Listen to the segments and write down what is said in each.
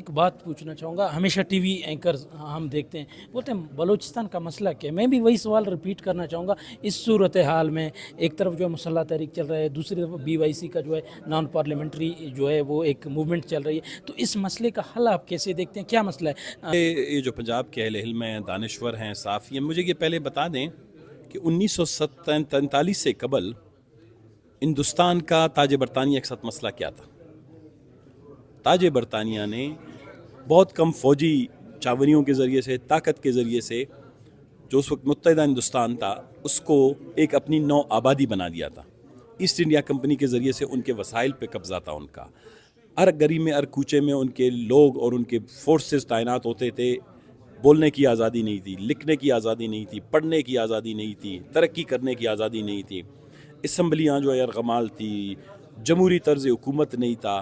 ایک بات پوچھنا چاہوں گا، ہمیشہ ٹی وی اینکرز ہم دیکھتے ہیں، بولتے ہیں بلوچستان کا مسئلہ کیا ہے؟ میں بھی وہی سوال ریپیٹ کرنا چاہوں گا. اس صورتحال میں ایک طرف جو ہے مسلح تحریک چل رہا ہے، دوسری طرف بی وائی سی کا جو ہے نان پارلیمنٹری جو ہے وہ ایک موومنٹ چل رہی ہے، تو اس مسئلے کا حل آپ کیسے دیکھتے ہیں؟ کیا مسئلہ ہے؟ یہ جو پنجاب کے اہل علم ہیں، دانشور ہیں، صافی ہیں، مجھے یہ پہلے بتا دیں کہ 1943 سے قبل ہندوستان کا تاج برطانیہ کے ساتھ مسئلہ کیا تھا. تاج برطانیہ نے بہت کم فوجی چاوریوں کے ذریعے سے، طاقت کے ذریعے سے، جو اس وقت متحدہ ہندوستان تھا، اس کو ایک اپنی نو آبادی بنا دیا تھا. ایسٹ انڈیا کمپنی کے ذریعے سے ان کے وسائل پہ قبضہ تھا ان کا. ہر گلی میں، ہر کوچے میں ان کے لوگ اور ان کے فورسز تعینات ہوتے تھے. بولنے کی آزادی نہیں تھی، لکھنے کی آزادی نہیں تھی، پڑھنے کی آزادی نہیں تھی، ترقی کرنے کی آزادی نہیں تھی. اسمبلیاں جو ہے ارغمال تھی، جمہوری طرز حکومت نہیں تھا.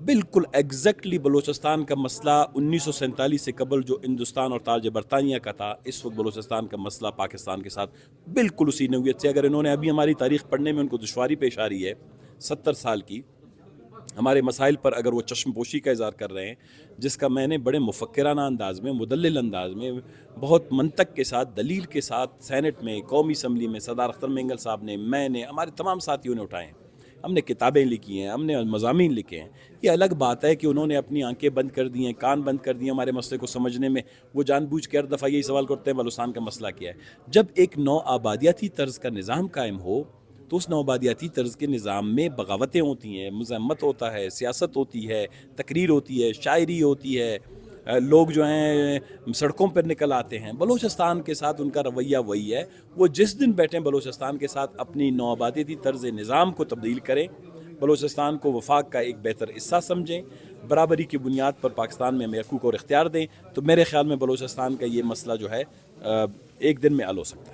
بالکل ایگزیکٹلی بلوچستان کا مسئلہ 1947 سے قبل جو ہندوستان اور تاج برطانیہ کا تھا، اس وقت بلوچستان کا مسئلہ پاکستان کے ساتھ بالکل اسی نوعیت سے. اگر انہوں نے ابھی ہماری تاریخ پڑھنے میں ان کو دشواری پیش آ رہی ہے 70 سال کی، ہمارے مسائل پر اگر وہ چشم پوشی کا اظہار کر رہے ہیں، جس کا میں نے بڑے مفکرانہ انداز میں، مدلل انداز میں، بہت منطق کے ساتھ، دلیل کے ساتھ سینٹ میں، قومی اسمبلی میں صدر اختر مینگل صاحب نے، میں نے، ہمارے تمام ساتھیوں نے اٹھائے ہیں. ہم نے کتابیں لکھی ہیں، ہم نے مضامین لکھے ہیں. یہ الگ بات ہے کہ انہوں نے اپنی آنکھیں بند کر دی ہیں، کان بند کر دیے ہمارے مسئلے کو سمجھنے میں. وہ جان بوجھ کے ہر دفعہ یہی سوال کرتے ہیں بلوچستان کا مسئلہ کیا ہے. جب ایک نو آبادیاتی طرز کا نظام قائم ہو تو اس نو آبادیاتی طرز کے نظام میں بغاوتیں ہوتی ہیں، مذمت ہوتا ہے، سیاست ہوتی ہے، تقریر ہوتی ہے، شاعری ہوتی ہے، لوگ جو ہیں سڑکوں پر نکل آتے ہیں. بلوچستان کے ساتھ ان کا رویہ وہی ہے. وہ جس دن بیٹھیں بلوچستان کے ساتھ اپنی نو آبادیاتی طرز نظام کو تبدیل کریں، بلوچستان کو وفاق کا ایک بہتر حصہ سمجھیں، برابری کی بنیاد پر پاکستان میں حقوق اور اختیار دیں، تو میرے خیال میں بلوچستان کا یہ مسئلہ جو ہے ایک دن میں حل ہو سکتا ہے.